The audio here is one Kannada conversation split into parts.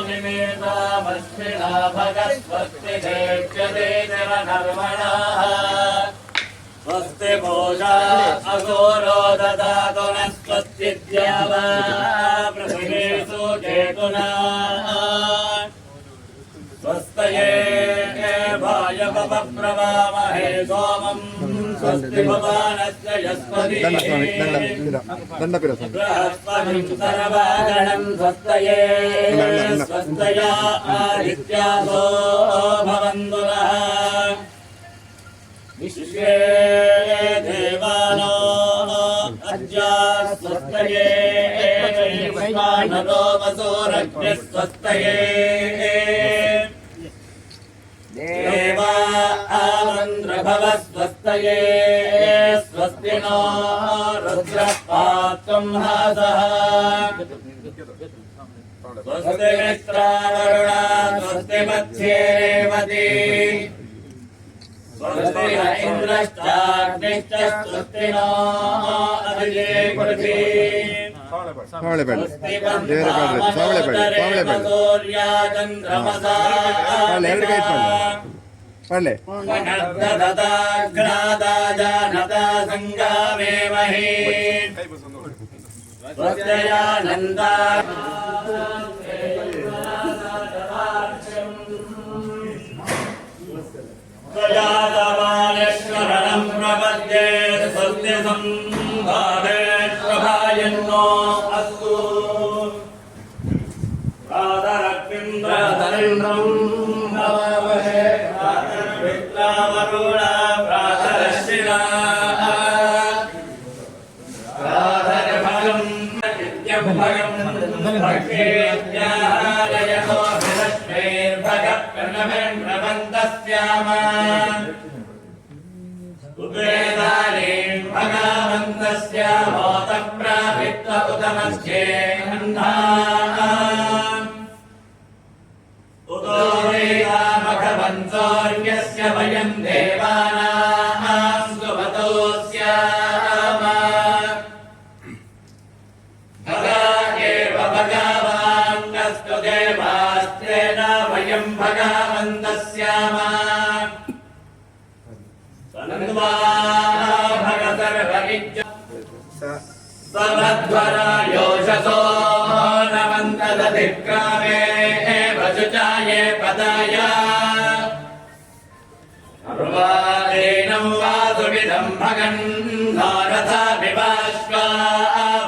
निमेतामश्विना भगस्वस्ति देव्यते नर्मणाः स्वस्ति पूषा अघोरो ददातु न स्वस्ति द्यावा पृथिवीषु चेतुना स्वस्तये वायवप्रवामहे सोमं स्वस्ति भवानस्य यस्पतिः बृहस्पतिं सर्वगणं स्वस्तये स्वस्तया आदित्यासो भवन्तु नः विश्वे देवानो अद्या स्वस्तये विश्वानरो वसुरग्निः स्वस्तये देवा आमन्त्रभव स्वस्तये स्वस्ति नो रुद्रः पात्रं हासः स्वस्ति मित्रावरुणा स्वस्ति मध्ये रेवती स्वस्ति न इन्द्रश्चाग्निश्च स्वस्ति नो अदिते पृथ्वी स्वस्ति सूर्या चन्द्रमसा नदा संगामे मही स्वस्त्यानन्दा स्वजातमानेश्वरणं प्रपद्ये स्वस्ति संभावेश्वभायन्नो अस्तु प्रातरग्निन्द्रतरिन्द्रं नमामहे प्रातर्विद्रावरुणा प्रातरश्रिना प्रातर्भगं नित्यं भगं भक्तेत्यालयतो विरश्मेर्भगः प्रणमेन्द्रवन्तस्याम उपेदानीं भगवन्तस्यामोतः प्रापित्व उतमस्ये अन्धाम् उतो वेदामघवन्तोऽन्यस्य वयं देवानां सुमतो स्याम भगा एव भगवान्नस्तु देवास्तेन वयं भगवन्तः स्याम सन्वा भगतर्वविज्ञ सर्वध्वरा योषसो नवन्तदधिक्रामे वजुचाये पदाय अर्वादेनं वासुविदं भगन् नारथा विवाश्वा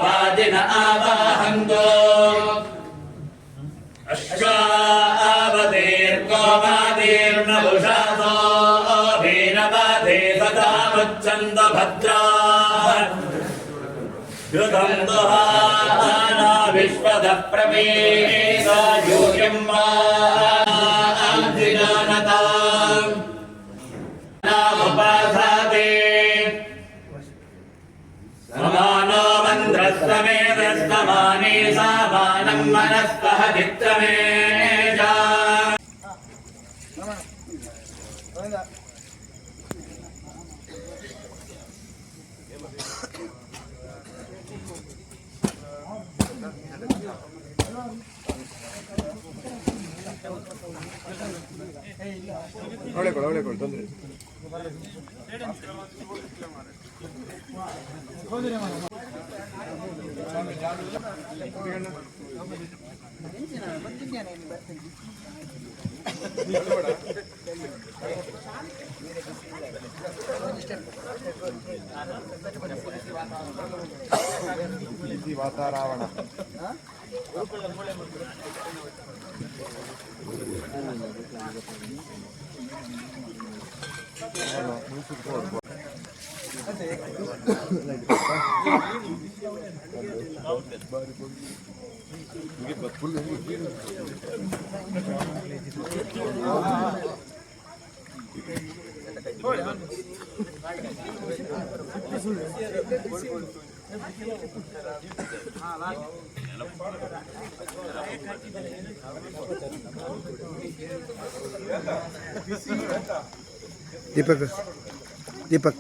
वादिन आवाहन्तो अश्वावतीर्गोमातीर्नभुषासो भीनवाधे सदा मुच्छन्द भद्रा युधं दुहाना विश्वदः प्रमेदा यूयं वाजिनता नामुपासादे समानो मन्त्रस्तमेतस्तमाने सामानं मनस्तः चित्तमेजा ಅವಳೆ ತೊಂದರೆ ವಾತಾವರಣ दीपक दीपक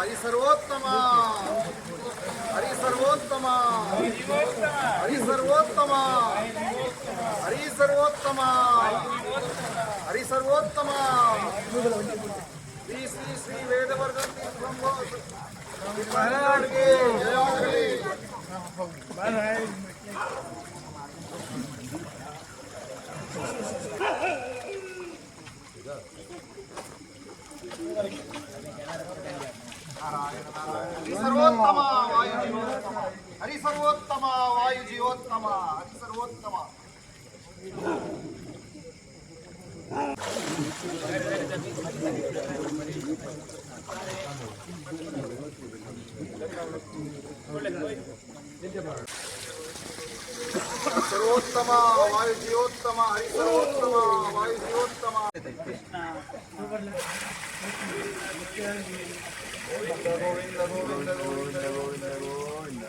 हरि सर्वोत्तम हरि सर्वोत्तम हरि सर्वोत्तम हरि सर्वोत्तम हरि सर्वोत्तम श्री श्री श्री वेदवर्धन महाराज के जय हरि सर्वोत्तम वायु जीवोत्तम हरि सर्वोत्तम वायु जीवोत्तम हरि सर्वोत्तम सर्वोत्तम वायु जीवोत्तम हरि सर्वोत्तम वायु जीवोत्तम गोविंद गोविंद गोविंद गोविंद गोविंद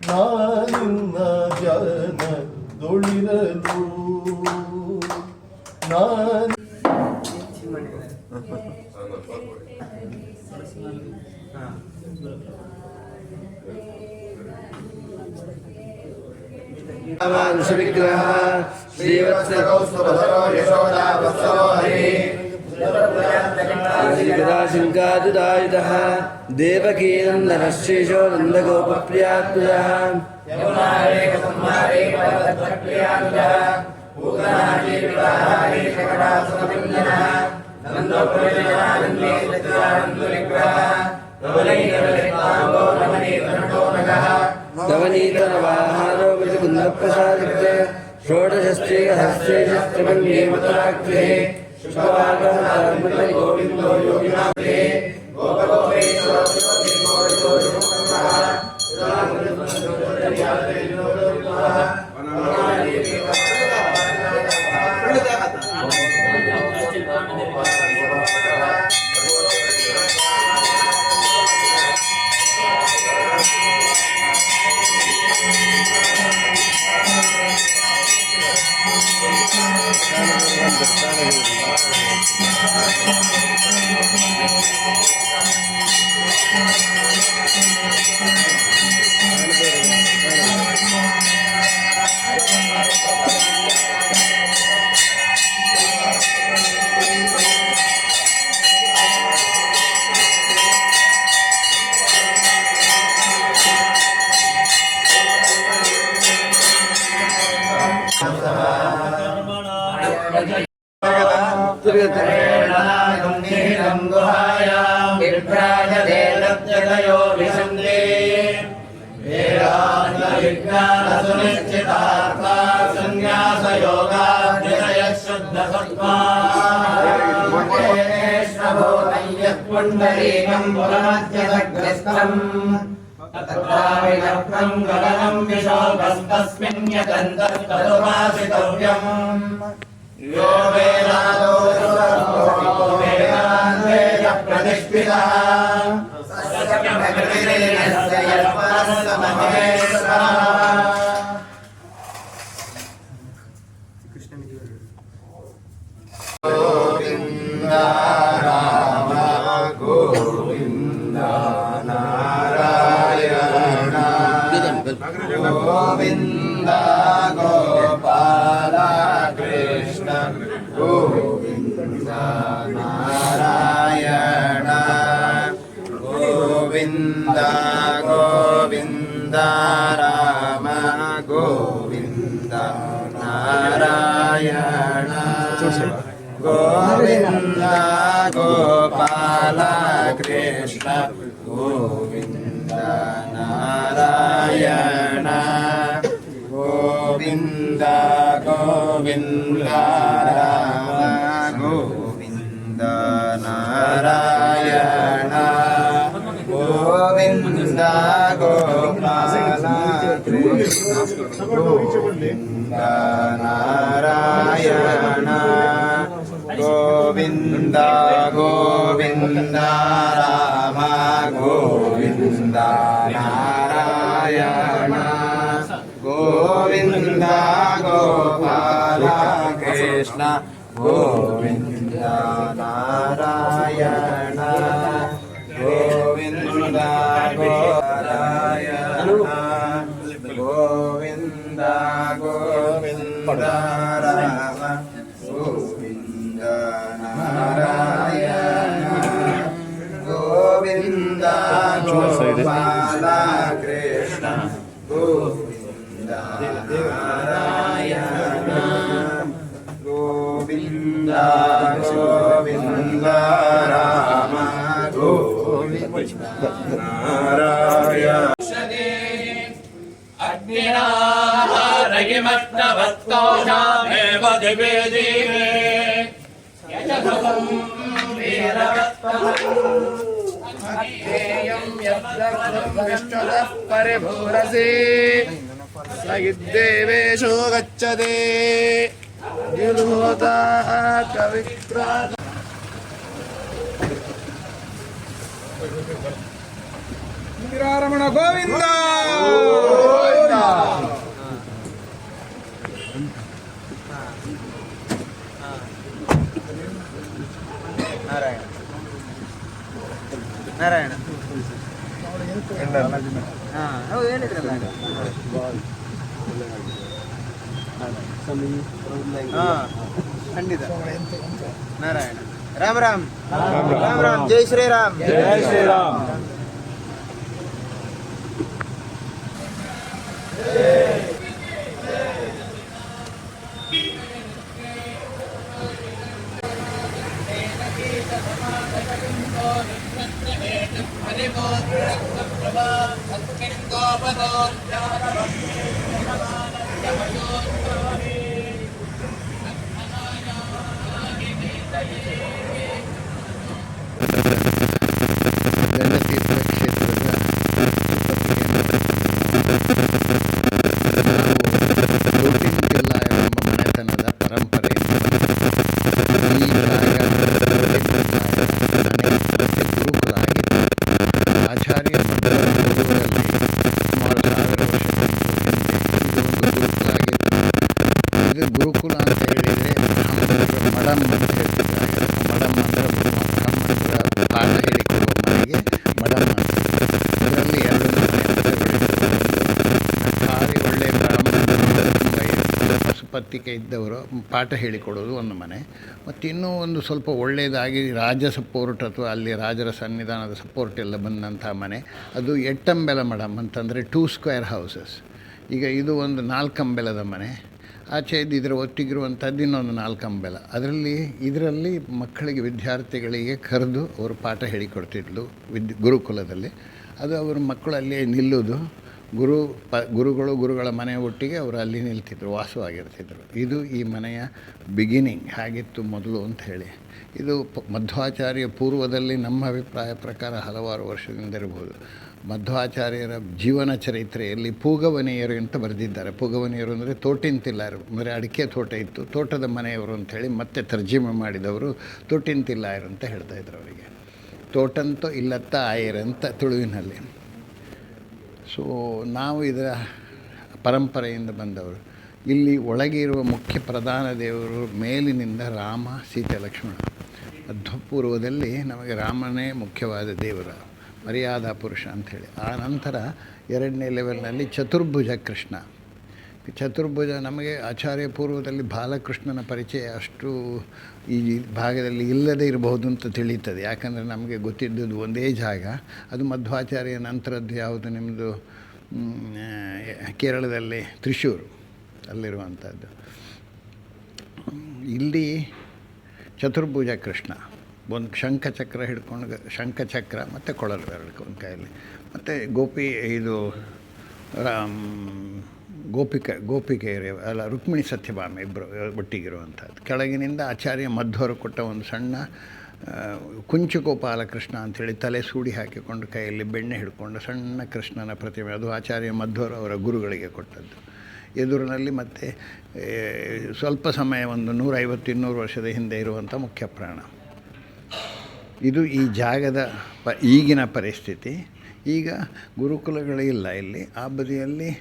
ನಾನಿನ್ನ ಜನ ದೊಳಿರಲು ನಾನು विग्रह श्रीवत्सकौस्तुभधरो यशोदा वत्सलो हरि गदाशङ्कादुदायुधः देवकीनन्दनः श्रीशो नन्दगोपप्रियात्मजः धवनीतनवाहारो विकुन्दप्रसादित्य षोडशस्त्रीहस्ते शस्त्रभङ्गे मथुराग्रहे गोविन्दो योगिनाथे पुण्डरीकं पुरमध्यदग्रस्थम् तत्राविदर्थं गगनं विशोकस्तस्मिन् यतन्तस्तदुपासितव्यम् यो वेदादो वेदान्तेन प्रतिष्ठितः सत्यप्रकृतिरेणस्य यत्परस्तमहेश्वरः गोविंद गोपाल कृष्ण गोविंद नारायण गोविंद गोविंद राम गोविंद नारायण गोविंद गोपाल कृष्ण गोविंद नारायण गोविंद गोविंद राम गोविंद नारायण गोविंद गोपाल कृष्ण गोविंद नारायण गोविंद गोविंद राम गोविंद नारायण गोविंद गोपाल कृष्ण गोविंद नारायण गोविंद गोपाल गोविंद गोविंद राम गोविंद नारायण गोविंद गोपाल कृष्ण गोविंद नारायण गोविंद गोविंद राम गोविंद नारायण अग्निनारयिमत्तवत्तोषामेव दिवे दिवे यजधवं वीरवत्तमं परिभूरसि सगिद्देवेशो गच्छते निर्भूता कवित्रा रमण गोविंद नारायण नारायಣ ಹೌದು ಹೇಳಿದ್ರಲ್ಲ ಖಂಡಿತ ನಾರಾಯಣ ರಾಮ್ ರಾಮ್ ರಾಮ್ ರಾಮ್ ಜೈ ಶ್ರೀರಾಮ್ ಜೈ ಶ್ರೀರಾಮ್ ಗಂಡತೀರ್ಥ ಕ್ಷೇತ್ರದ ಲೋಟಿನ್ ಜಿಲ್ಲಾ ಎಂಬ ಮನೆತನದ ಪರಂಪರೆಯಿಂದ ಈ ಜಾಗ ಗುರುಕುಲಾಗಿತ್ತು. ಆಚಾರ್ಯ ಮಂದಿರದಲ್ಲಿ ಸುಮಾರು 1000 ವರ್ಷಕ್ಕಿಂತ ಹಿಂದೆ ಇದು ಒಂದು ಗುರುಕುಲಾಗಿತ್ತು. ಅಂತ ಹೇಳ್ತಿದ್ದಾರೆ. ಮಡಮ್ ಅಂದರೆ ಬ್ರಾಹ್ಮಣರ ಪಾಠ ಹೇಳಿಕೊಡುವ ಮನೆಗೆ ಮಡಮ್ ಅಂತ. ಅದರಲ್ಲಿ ಎರಡು ಭಾರಿ ಒಳ್ಳೆಯ ಬ್ರಾಹ್ಮಣರು ಪಶುಪತ್ತಿಕೆ ಇದ್ದವರು ಪಾಠ ಹೇಳಿಕೊಡೋದು ಒಂದು ಮನೆ. ಮತ್ತು ಇನ್ನೂ ಒಂದು ಸ್ವಲ್ಪ ಒಳ್ಳೆಯದಾಗಿ ರಾಜ ಸಪೋರ್ಟ್ ಅಥವಾ ಅಲ್ಲಿ ರಾಜರ ಸನ್ನಿಧಾನದ ಸಪೋರ್ಟ್ ಎಲ್ಲ ಬಂದಂಥ ಮನೆ, ಅದು ಎಟ್ಟಂಬೆಲ ಮಡಮ್ ಅಂತಂದರೆ 2 ಸ್ಕ್ವೇರ್ ಹೌಸಸ್. ಈಗ ಇದು ಒಂದು 4 ಅಂಬೆಲದ ಮನೆ, ಆಚೆ ಇದರ ಒಟ್ಟಿಗಿರುವಂಥದ್ದು ಇನ್ನೊಂದು 4 ಅಂಬೆಲ. ಇದರಲ್ಲಿ ಮಕ್ಕಳಿಗೆ ವಿದ್ಯಾರ್ಥಿಗಳಿಗೆ ಕರೆದು ಅವರು ಪಾಠ ಹೇಳಿಕೊಡ್ತಿದ್ಲು ಗುರುಕುಲದಲ್ಲಿ. ಅದು ಅವರ ಮಕ್ಕಳು ಅಲ್ಲೇ ನಿಲ್ಲೋದು, ಗುರುಗಳ ಮನೆ ಒಟ್ಟಿಗೆ ಅವರು ಅಲ್ಲಿ ನಿಲ್ತಿದ್ರು, ವಾಸವಾಗಿರ್ತಿದ್ರು. ಇದು ಈ ಮನೆಯ ಬಿಗಿನಿಂಗ್ ಹೇಗಿತ್ತು ಮೊದಲು ಅಂತ ಹೇಳಿ. ಇದು ಮಧ್ವಾಚಾರ್ಯ ಪೂರ್ವದಲ್ಲಿ ನಮ್ಮ ಅಭಿಪ್ರಾಯ ಪ್ರಕಾರ ಹಲವಾರು ವರ್ಷದಿಂದ ಇರಬಹುದು. ಮಧ್ವಾಚಾರ್ಯರ ಜೀವನ ಚರಿತ್ರೆಯಲ್ಲಿ ಪೂಗವನಿಯರು ಅಂತ ಬರೆದಿದ್ದಾರೆ. ಪೂಗವನಿಯರು ಅಂದರೆ ತೋಟಿಂತಿಲ್ಲಾಯರು, ಅಂದರೆ ಅಡಿಕೆ ತೋಟ ಇತ್ತು, ತೋಟದ ಮನೆಯವರು ಅಂಥೇಳಿ ಮತ್ತೆ ತರ್ಜಿಮೆ ಮಾಡಿದವರು ತೋಟಿಂತಿಲ್ಲಾಯರು ಅಂತ ಹೇಳ್ತಾಯಿದ್ರು ಅವರಿಗೆ. ತೋಟಂತೋ ಇಲ್ಲತ್ತ ಆಯರಂತ ತುಳುವಿನಲ್ಲಿ. ಸೊ ನಾವು ಇದರ ಪರಂಪರೆಯಿಂದ ಬಂದವರು. ಇಲ್ಲಿ ಒಳಗೆ ಇರುವ ಮುಖ್ಯ ಪ್ರಧಾನ ದೇವರು ಮೇಲಿನಿಂದ ರಾಮ, ಸೀತೆ, ಲಕ್ಷ್ಮಣ. ಮಧ್ವಪೂರ್ವದಲ್ಲಿ ನಮಗೆ ರಾಮನೇ ಮುಖ್ಯವಾದ ದೇವರ ಮರ್ಯಾದಾ ಪುರುಷ ಅಂಥೇಳಿ. ಆ ನಂತರ 2ನೇ ಲೆವೆಲ್ನಲ್ಲಿ ಚತುರ್ಭುಜ ಕೃಷ್ಣ. ಚತುರ್ಭುಜ ನಮಗೆ ಆಚಾರ್ಯ ಪೂರ್ವದಲ್ಲಿ ಬಾಲಕೃಷ್ಣನ ಪರಿಚಯ ಅಷ್ಟು ಈ ಭಾಗದಲ್ಲಿ ಇಲ್ಲದೇ ಇರಬಹುದು ಅಂತ ತಿಳಿಯುತ್ತದೆ. ಯಾಕಂದರೆ ನಮಗೆ ಗೊತ್ತಿದ್ದದ್ದು ಒಂದೇ ಜಾಗ, ಅದು ಮಧ್ವಾಚಾರ್ಯ ನಂತರದ್ದು ಯಾವುದು ನಿಮ್ಮದು ಕೇರಳದಲ್ಲಿ ತ್ರಿಶೂರು ಅಲ್ಲಿರುವಂಥದ್ದು. ಇಲ್ಲಿ ಚತುರ್ಭುಜ ಕೃಷ್ಣ ಒಂದು ಶಂಖಚಕ್ರ ಹಿಡ್ಕೊಂಡು, ಶಂಖಚಕ್ರ ಮತ್ತು ಕೊಳಲು ಒಂದು ಕೈಯಲ್ಲಿ, ಮತ್ತು ಗೋಪಿಕೆಯರು ಅಲ್ಲ, ರುಕ್ಮಿಣಿ ಸತ್ಯಭಾಮೆ ಇಬ್ಬರು ಒಟ್ಟಿಗಿರುವಂಥದ್ದು. ಕೆಳಗಿನಿಂದ ಆಚಾರ್ಯ ಮಧ್ವರು ಕೊಟ್ಟ ಒಂದು ಸಣ್ಣ ಕುಂಚುಗೋಪಾಲ ಕೃಷ್ಣ ಅಂಥೇಳಿ ತಲೆ ಸೂಡಿ ಹಾಕಿಕೊಂಡು ಕೈಯಲ್ಲಿ ಬೆಣ್ಣೆ ಹಿಡ್ಕೊಂಡು ಸಣ್ಣ ಕೃಷ್ಣನ ಪ್ರತಿಮೆ, ಅದು ಆಚಾರ್ಯ ಮಧ್ವರು ಅವರ ಗುರುಗಳಿಗೆ ಕೊಟ್ಟದ್ದು. ಎದುರಿನಲ್ಲಿ ಮತ್ತು ಸ್ವಲ್ಪ ಸಮಯ ಒಂದು 150-200 ವರ್ಷದ ಹಿಂದೆ ಇರುವಂಥ ಮುಖ್ಯ ಪ್ರಾಣ. ಇದು ಈ ಜಾಗದ ಈಗಿನ ಪರಿಸ್ಥಿತಿ. ಈಗ ಗುರುಕುಲಗಳಿಲ್ಲ ಇಲ್ಲಿ. ಆ ಬದಿಯಲ್ಲಿ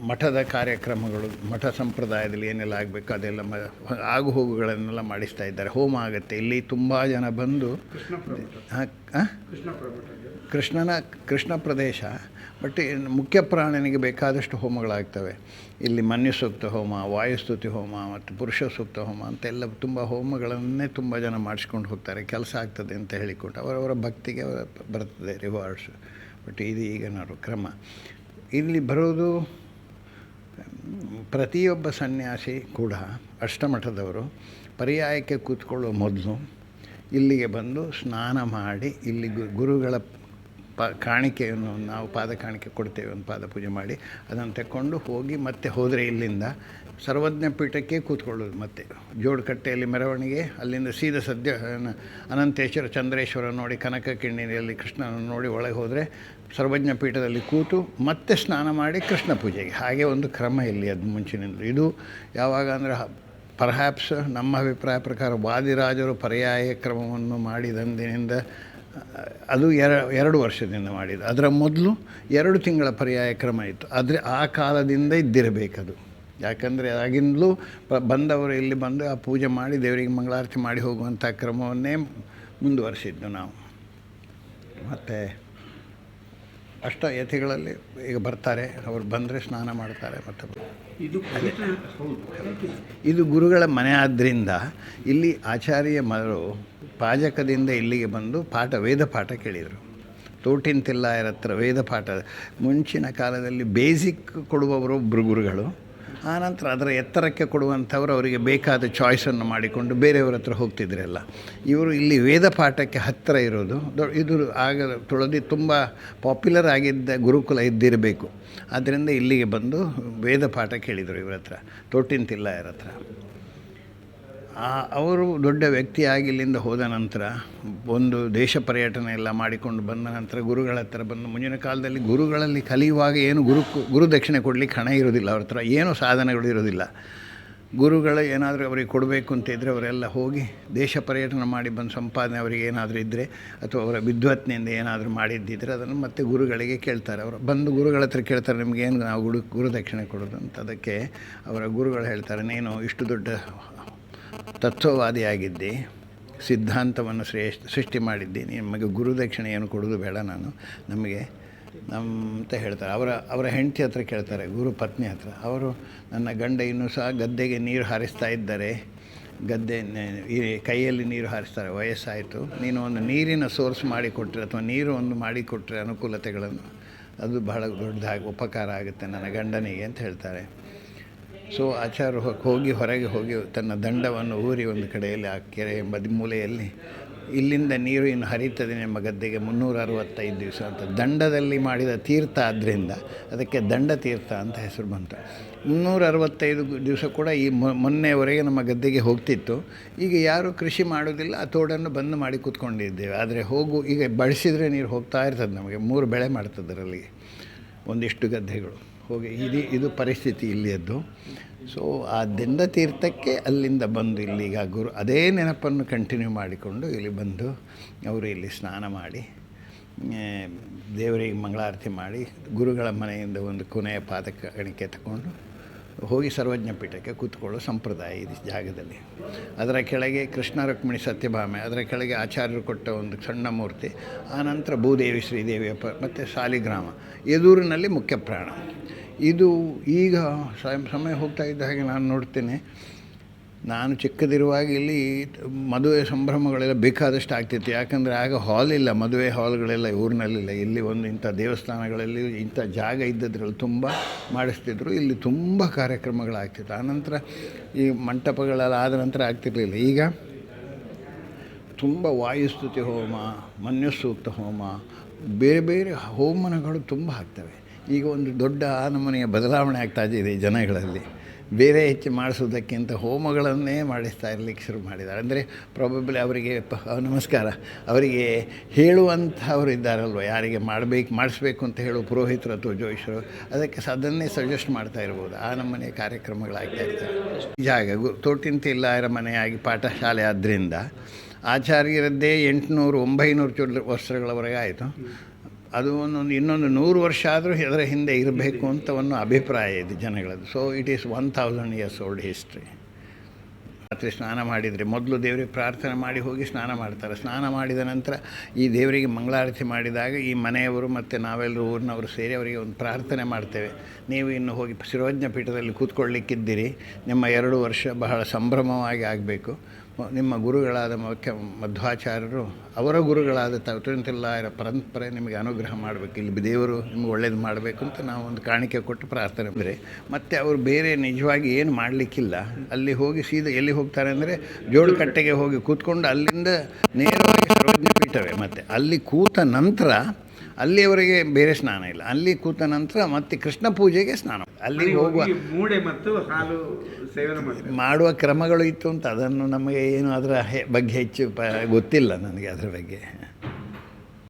ಮಠದ ಕಾರ್ಯಕ್ರಮಗಳು, ಮಠ ಸಂಪ್ರದಾಯದಲ್ಲಿ ಏನೆಲ್ಲ ಆಗಬೇಕು ಅದೆಲ್ಲ ಆಗು ಹೋಗುಗಳನ್ನೆಲ್ಲ ಮಾಡಿಸ್ತಾ ಇದ್ದಾರೆ. ಹೋಮ ಆಗುತ್ತೆ ಇಲ್ಲಿ, ತುಂಬ ಜನ ಬಂದು. ಕೃಷ್ಣ ಪ್ರದೇಶ, ಬಟ್ ಮುಖ್ಯ ಪ್ರಾಣನಿಗೆ ಬೇಕಾದಷ್ಟು ಹೋಮಗಳಾಗ್ತವೆ ಇಲ್ಲಿ. ಮನ್ಯುಸೂಕ್ತ ಹೋಮ, ವಾಯುಸ್ತುತಿ ಹೋಮ ಮತ್ತು ಪುರುಷ ಸೂಕ್ತ ಹೋಮ ಅಂತೆಲ್ಲ ತುಂಬ ಹೋಮಗಳನ್ನೇ ತುಂಬ ಜನ ಮಾಡಿಸ್ಕೊಂಡು ಹೋಗ್ತಾರೆ. ಕೆಲಸ ಆಗ್ತದೆ ಅಂತ ಹೇಳಿಕೊಟ್ಟು ಅವರವರ ಭಕ್ತಿಗೆ ಬರ್ತದೆ ರಿವಾರ್ಡ್ಸ್. ಬಟ್ ಇದು ಈಗ ನಾವು ಕ್ರಮ. ಇಲ್ಲಿ ಬರೋದು ಪ್ರತಿಯೊಬ್ಬ ಸನ್ಯಾಸಿ ಕೂಡ ಅಷ್ಟಮಠದವರು ಪರ್ಯಾಯಕ್ಕೆ ಕೂತ್ಕೊಳ್ಳುವ ಮೊದಲು ಇಲ್ಲಿಗೆ ಬಂದು ಸ್ನಾನ ಮಾಡಿ, ಇಲ್ಲಿ ಗುರುಗಳ ಕಾಣಿಕೆಯನ್ನು ನಾವು ಪಾದ ಕಾಣಿಕೆ ಕೊಡ್ತೇವೆ, ಒಂದು ಪಾದ ಪೂಜೆ ಮಾಡಿ ಅದನ್ನು ತಗೊಂಡು ಹೋಗಿ ಮತ್ತೆ ಹೋದರೆ ಇಲ್ಲಿಂದ ಸರ್ವಜ್ಞ ಪೀಠಕ್ಕೆ ಕೂತ್ಕೊಳ್ಳೋದು. ಮತ್ತು ಜೋಡಕಟ್ಟೆಯಲ್ಲಿ ಮೆರವಣಿಗೆ, ಅಲ್ಲಿಂದ ಸೀದಾ ಸದ್ಯ ಅನಂತೇಶ್ವರ ಚಂದ್ರೇಶ್ವರ ನೋಡಿ, ಕನಕ ಕಿಣ್ಣಿಯಲ್ಲಿ ಕೃಷ್ಣನ ನೋಡಿ ಒಳಗೆ ಹೋದರೆ ಸರ್ವಜ್ಞ ಪೀಠದಲ್ಲಿ ಕೂತು ಮತ್ತೆ ಸ್ನಾನ ಮಾಡಿ ಕೃಷ್ಣ ಪೂಜೆಗೆ. ಹಾಗೆ ಒಂದು ಕ್ರಮ ಇಲ್ಲಿ ಅದು ಮುಂಚಿನಿಂದ. ಇದು ಯಾವಾಗ ಅಂದರೆ ಪರ್ಹ್ಯಾಪ್ಸ್ ನಮ್ಮ ಅಭಿಪ್ರಾಯ ಪ್ರಕಾರ ವಾದಿರಾಜರು ಪರ್ಯಾಯ ಕ್ರಮವನ್ನು ಮಾಡಿದಂದಿನಿಂದ, ಅದು 2 ವರ್ಷದಿಂದ ಮಾಡಿದ್ದು. ಅದರ ಮೊದಲು 2 ತಿಂಗಳ ಪರ್ಯಾಯ ಕ್ರಮ ಇತ್ತು. ಆದರೆ ಆ ಕಾಲದಿಂದ ಇದ್ದಿರಬೇಕದು. ಯಾಕಂದರೆ ಆಗಿಂದಲೂ ಬಂದವರು ಇಲ್ಲಿ ಬಂದು ಆ ಪೂಜೆ ಮಾಡಿ ದೇವರಿಗೆ ಮಂಗಳಾರತಿ ಮಾಡಿ ಹೋಗುವಂಥ ಕ್ರಮವನ್ನೇ ಮುಂದುವರಿಸಿದ್ದು ನಾವು. ಮತ್ತು ಯತಿಗಳಲ್ಲಿ ಈಗ ಬರ್ತಾರೆ, ಅವರು ಬಂದರೆ ಸ್ನಾನ ಮಾಡ್ತಾರೆ. ಮತ್ತು ಇದು ಗುರುಗಳ ಮನೆ ಆದ್ದರಿಂದ ಇಲ್ಲಿ ಆಚಾರ್ಯ ಮರು ಪಾಜಕದಿಂದ ಇಲ್ಲಿಗೆ ಬಂದು ವೇದ ಪಾಠ ಕೇಳಿದರು. ತೋಟಿಂತಿಲ್ಲಾಯರ ಹತ್ರ ವೇದ ಪಾಠ ಮುಂಚಿನ ಕಾಲದಲ್ಲಿ ಬೇಸಿಕ್ ಕೊಡುವವರು ಒಬ್ಬರು ಗುರುಗಳು, ಆನಂತರ ಅದರ ಎತ್ತರಕ್ಕೆ ಕೊಡುವಂಥವರು ಅವರಿಗೆ ಬೇಕಾದ ಚಾಯ್ಸನ್ನು ಮಾಡಿಕೊಂಡು ಬೇರೆಯವ್ರ ಹತ್ರ ಹೋಗ್ತಿದ್ರಲ್ಲ. ಇವರು ಇಲ್ಲಿ ವೇದ ಪಾಠಕ್ಕೆ ಹತ್ತಿರ ಇರೋದು ಇದು ಆಗ ತುಳದಿ ತುಂಬ ಪಾಪ್ಯುಲರ್ ಆಗಿದ್ದ ಗುರುಕುಲ ಇದ್ದಿರಬೇಕು. ಆದ್ದರಿಂದ ಇಲ್ಲಿಗೆ ಬಂದು ವೇದ ಪಾಠ ಕೇಳಿದರು ಇವ್ರ ಹತ್ರ, ತೋಟಿಂತಿಲ್ಲಾಯರ ಹತ್ರ. ಅವರು ದೊಡ್ಡ ವ್ಯಕ್ತಿಯಾಗಿ ಇಲ್ಲಿಂದ ಹೋದ ನಂತರ ಒಂದು ದೇಶ ಪರ್ಯಟನೆ ಎಲ್ಲ ಮಾಡಿಕೊಂಡು ಬಂದ ನಂತರ ಗುರುಗಳ ಹತ್ರ ಬಂದು, ಮುಂದಿನ ಕಾಲದಲ್ಲಿ ಗುರುಗಳಲ್ಲಿ ಕಲಿಯುವಾಗ ಏನು ಗುರು ದಕ್ಷಿಣೆ ಕೊಡಲಿಕ್ಕೆ ಹಣ ಇರೋದಿಲ್ಲ, ಅವ್ರ ಹತ್ರ ಏನೂ ಸಾಧನಗಳು ಇರೋದಿಲ್ಲ. ಗುರುಗಳು ಏನಾದರೂ ಅವರಿಗೆ ಕೊಡಬೇಕು ಅಂತ ಇದ್ದರೆ ಅವರೆಲ್ಲ ಹೋಗಿ ದೇಶ ಪರ್ಯಟನೆ ಮಾಡಿ ಬಂದು ಸಂಪಾದನೆ ಅವರಿಗೆ ಏನಾದರೂ ಇದ್ದರೆ ಅಥವಾ ಅವರ ವಿದ್ವತ್ನಿಂದ ಏನಾದರೂ ಮಾಡಿದ್ದಿದ್ದರೆ ಅದನ್ನು ಮತ್ತೆ ಗುರುಗಳಿಗೆ ಕೇಳ್ತಾರೆ. ಅವರು ಬಂದು ಗುರುಗಳ ಹತ್ರ ಕೇಳ್ತಾರೆ, ನಿಮಗೇನು ನಾವು ಗುರು ದಕ್ಷಿಣೆ ಕೊಡೋದು ಅಂತ. ಅದಕ್ಕೆ ಅವರ ಗುರುಗಳು ಹೇಳ್ತಾರೆ, ನೀನು ಇಷ್ಟು ದೊಡ್ಡ ತತ್ವವಾದಿಯಾಗಿದ್ದೆ, ಸಿದ್ಧಾಂತವನ್ನು ಸೃಷ್ಟಿ ಮಾಡಿದ್ದೆ, ನಿಮಗೆ ಗುರುದಕ್ಷಿಣೆ ಏನು ಕೊಡೋದು ಬೇಡ ನಾನು ನಮಗೆ ಅಂತ ಹೇಳ್ತಾರೆ. ಅವರ ಹೆಂಡತಿ ಹತ್ರ ಕೇಳ್ತಾರೆ, ಗುರು ಪತ್ನಿ ಹತ್ರ. ಅವರು ನನ್ನ ಗಂಡ ಇನ್ನೂ ಸಹ ಗದ್ದೆಗೆ ನೀರು ಹಾರಿಸ್ತಾ ಇದ್ದಾರೆ, ಈ ಕೈಯಲ್ಲಿ ನೀರು ಹಾರಿಸ್ತಾರೆ, ವಯಸ್ಸಾಯಿತು, ನೀನು ಒಂದು ನೀರಿನ ಸೋರ್ಸ್ ಮಾಡಿಕೊಟ್ರೆ ಅಥವಾ ನೀರು ಒಂದು ಮಾಡಿಕೊಟ್ರೆ ಅನುಕೂಲತೆಗಳನ್ನು ಅದು ಬಹಳ ದೊಡ್ಡದಾಗಿ ಉಪಕಾರ ಆಗುತ್ತೆ ನನ್ನ ಗಂಡನಿಗೆ ಅಂತ ಹೇಳ್ತಾರೆ. ಸೊ ಆಚಾರ್ಯರು ಹೊರಗೆ ಹೋಗಿ ತನ್ನ ದಂಡವನ್ನು ಊರಿ ಒಂದು ಕಡೆಯಲ್ಲಿ ಆ ಕೆರೆ ಮೂಲೆಯಲ್ಲಿ ಇಲ್ಲಿಂದ ನೀರು ಇನ್ನು ಹರಿತದೆ ನಿಮ್ಮ ಗದ್ದೆಗೆ 365 ದಿವಸ ಅಂತ. ದಂಡದಲ್ಲಿ ಮಾಡಿದ ತೀರ್ಥ ಆದ್ದರಿಂದ ಅದಕ್ಕೆ ದಂಡ ತೀರ್ಥ ಅಂತ ಹೆಸರು ಬಂತು. 365 ದಿವಸ ಕೂಡ ಈ ಮೊನ್ನೆವರೆಗೆ ನಮ್ಮ ಗದ್ದೆಗೆ ಹೋಗ್ತಿತ್ತು. ಈಗ ಯಾರೂ ಕೃಷಿ ಮಾಡೋದಿಲ್ಲ, ಆ ತೋಡನ್ನು ಬಂದು ಮಾಡಿ ಕೂತ್ಕೊಂಡಿದ್ದೇವೆ. ಆದರೆ ಈಗ ಬಳಸಿದರೆ ನೀರು ಹೋಗ್ತಾ ಇರ್ತದೆ, ನಮಗೆ 3 ಬೆಳೆ ಮಾಡ್ತದರಲ್ಲಿ ಒಂದಿಷ್ಟು ಗದ್ದೆಗಳು ಹೋಗಿ. ಇದು ಪರಿಸ್ಥಿತಿ ಇಲ್ಲಿಯದ್ದು. ಸೊ ಆ ದಂಡ ತೀರ್ಥಕ್ಕೆ ಅಲ್ಲಿಂದ ಬಂದು ಇಲ್ಲಿಗ ಅದೇ ನೆನಪನ್ನು ಕಂಟಿನ್ಯೂ ಮಾಡಿಕೊಂಡು ಇಲ್ಲಿ ಬಂದು ಅವರು ಇಲ್ಲಿ ಸ್ನಾನ ಮಾಡಿ ದೇವರಿಗೆ ಮಂಗಳಾರತಿ ಮಾಡಿ ಗುರುಗಳ ಮನೆಯಿಂದ ಒಂದು ಕೊನೆಯ ಪಾದಕಾಣಿಕೆ ತಗೊಂಡು ಹೋಗಿ ಸರ್ವಜ್ಞ ಪೀಠಕ್ಕೆ ಕೂತ್ಕೊಳ್ಳೋ ಸಂಪ್ರದಾಯ ಈ ಜಾಗದಲ್ಲಿ. ಅದರ ಕೆಳಗೆ ಕೃಷ್ಣ ರುಕ್ಮಿಣಿ ಸತ್ಯಭಾಮೆ, ಅದರ ಕೆಳಗೆ ಆಚಾರ್ಯರು ಕೊಟ್ಟ ಒಂದು ಸಣ್ಣ ಮೂರ್ತಿ, ಆನಂತರ ಭೂದೇವಿ ಶ್ರೀದೇವಿಯ ಮತ್ತು ಸಾಲಿಗ್ರಾಮ ಎದುರಿನಲ್ಲಿ ಮುಖ್ಯ ಪ್ರಾಣ. ಇದು ಈಗ ಸಮಯ ಹೋಗ್ತಾ ಇದ್ದ ಹಾಗೆ ನಾನು ನೋಡ್ತೇನೆ. ನಾನು ಚಿಕ್ಕದಿರುವಾಗ ಇಲ್ಲಿ ಮದುವೆ ಸಂಭ್ರಮಗಳೆಲ್ಲ ಬೇಕಾದಷ್ಟು ಆಗ್ತಿತ್ತು. ಯಾಕಂದರೆ ಆಗ ಹಾಲ್ ಇಲ್ಲ, ಮದುವೆ ಹಾಲ್ಗಳೆಲ್ಲ ಊರಿನಲ್ಲಿಲ್ಲ. ಇಲ್ಲಿ ಒಂದು ಇಂಥ ದೇವಸ್ಥಾನಗಳಲ್ಲಿ ಇಂಥ ಜಾಗ ಇದ್ದದ್ರಲ್ಲಿ ತುಂಬ ಮಾಡಿಸ್ತಿದ್ರು. ಇಲ್ಲಿ ತುಂಬ ಕಾರ್ಯಕ್ರಮಗಳಾಗ್ತಿತ್ತು. ಆನಂತರ ಈ ಮಂಟಪಗಳೆಲ್ಲ ಆದ ನಂತರ ಆಗ್ತಿರಲಿಲ್ಲ. ಈಗ ತುಂಬ ವಾಯುಸ್ತುತಿ ಹೋಮ, ಮನ್ಯುಸೂಕ್ತ ಹೋಮ, ಬೇರೆ ಬೇರೆ ಹೋಮನಗಳು ತುಂಬ ಆಗ್ತವೆ. ಈಗ ಒಂದು ದೊಡ್ಡ ನಮೂನೆಯ ಬದಲಾವಣೆ ಆಗ್ತಾ ಇದೆ ಜನಗಳಲ್ಲಿ. ಬೇರೆ ಹೆಚ್ಚು ಮಾಡಿಸೋದಕ್ಕಿಂತ ಹೋಮಗಳನ್ನೇ ಮಾಡಿಸ್ತಾ ಇರಲಿಕ್ಕೆ ಶುರು ಮಾಡಿದ್ದಾರೆ. ಅಂದರೆ ಪ್ರಾಬಬ್ಲಿ ಅವರಿಗೆ ನಮಸ್ಕಾರ, ಅವರಿಗೆ ಹೇಳುವಂಥವ್ರು ಇದ್ದಾರಲ್ವ, ಯಾರಿಗೆ ಮಾಡಿಸ್ಬೇಕು ಅಂತ ಹೇಳೋ ಪುರೋಹಿತರು ಅಥವಾ ಜೋಯಿಷರು, ಅದಕ್ಕೆ ಅದನ್ನೇ ಸಜೆಸ್ಟ್ ಮಾಡ್ತಾ ಇರ್ಬೋದು. ಆ ನಮ್ಮನೆ ಕಾರ್ಯಕ್ರಮಗಳಾಗ್ತಾ ಇರ್ತವೆ. ಜಾಗ ತೋಟಿಂತಿಲ್ಲಾಯರ ಮನೆಯಾಗಿ ಪಾಠಶಾಲೆ ಆದ್ದರಿಂದ ಆಚಾರ್ಯರದ್ದೇ 800-900 ವರ್ಷಗಳವರೆಗೆ ಆಯಿತು. ಅದು ಇನ್ನೊಂದು 100 ವರ್ಷ ಆದರೂ ಅದರ ಹಿಂದೆ ಇರಬೇಕು ಅಂತ ಒಂದು ಅಭಿಪ್ರಾಯ ಇದೆ ಜನಗಳದ್ದು. So it is 1000 years old history. ರಾತ್ರಿ ಸ್ನಾನ ಮಾಡಿದರೆ ಮೊದಲು ದೇವರಿಗೆ ಪ್ರಾರ್ಥನೆ ಮಾಡಿ ಹೋಗಿ ಸ್ನಾನ ಮಾಡ್ತಾರೆ. ಸ್ನಾನ ಮಾಡಿದ ನಂತರ ಈ ದೇವರಿಗೆ ಮಂಗಳಾರತಿ ಮಾಡಿದಾಗ ಈ ಮನೆಯವರು ಮತ್ತು ನಾವೆಲ್ಲರೂ ಊರಿನವರು ಸೇರಿ ಅವರಿಗೆ ಒಂದು ಪ್ರಾರ್ಥನೆ ಮಾಡ್ತೇವೆ. ನೀವು ಇನ್ನು ಹೋಗಿ ಸರ್ವಜ್ಞ ಪೀಠದಲ್ಲಿ ಕೂತ್ಕೊಳ್ಳಿಕ್ಕಿದ್ದೀರಿ, ನಿಮ್ಮ 2 ವರ್ಷ ಬಹಳ ಸಂಭ್ರಮವಾಗಿ ಆಗಬೇಕು. ನಿಮ್ಮ ಗುರುಗಳಾದ ಮಧ್ವಾಚಾರ್ಯರು ಅವರ ಗುರುಗಳಾದ ತೋಟಿಂತಿಲ್ಲಾಯರ ಪರಂಪರೆ ನಿಮಗೆ ಅನುಗ್ರಹ ಮಾಡಬೇಕು, ಇಲ್ಲಿ ದೇವರು ನಿಮ್ಗೆ ಒಳ್ಳೇದು ಮಾಡಬೇಕು ಅಂತ ನಾವು ಒಂದು ಕಾಣಿಕೆ ಕೊಟ್ಟು ಪ್ರಾರ್ಥನೆ ಮಾಡಿದರೆ, ಮತ್ತು ಅವರು ಬೇರೆ ನಿಜವಾಗಿ ಏನು ಮಾಡಲಿಕ್ಕಿಲ್ಲ. ಅಲ್ಲಿ ಹೋಗಿ ಸೀದಾ ಎಲ್ಲಿ ಹೋಗ್ತಾರೆ ಅಂದರೆ ಜೋಡುಕಟ್ಟೆಗೆ ಹೋಗಿ ಕೂತ್ಕೊಂಡು ಅಲ್ಲಿಂದ ನೇರವಾಗಿ ಸರ್ವಜ್ಞ ಪೀಠವೇ. ಮತ್ತು ಅಲ್ಲಿ ಕೂತ ನಂತರ ಅಲ್ಲಿಯವರೆಗೆ ಬೇರೆ ಸ್ನಾನ ಇಲ್ಲ. ಅಲ್ಲಿ ಕೂತ ನಂತರ ಮತ್ತೆ ಕೃಷ್ಣ ಪೂಜೆಗೆ ಸ್ನಾನ. ಅಲ್ಲಿ ಹೋಗುವ ಮೂಡೆ ಮತ್ತು ಹಾಲು ಸೇವನೆ ಮಾಡುವ ಕ್ರಮಗಳು ಇತ್ತು ಅಂತ ಅದನ್ನು ನಮಗೆ ಏನು ಅದರ ಬಗ್ಗೆ ಹೆಚ್ಚು ಗೊತ್ತಿಲ್ಲ ನನಗೆ ಅದರ ಬಗ್ಗೆ.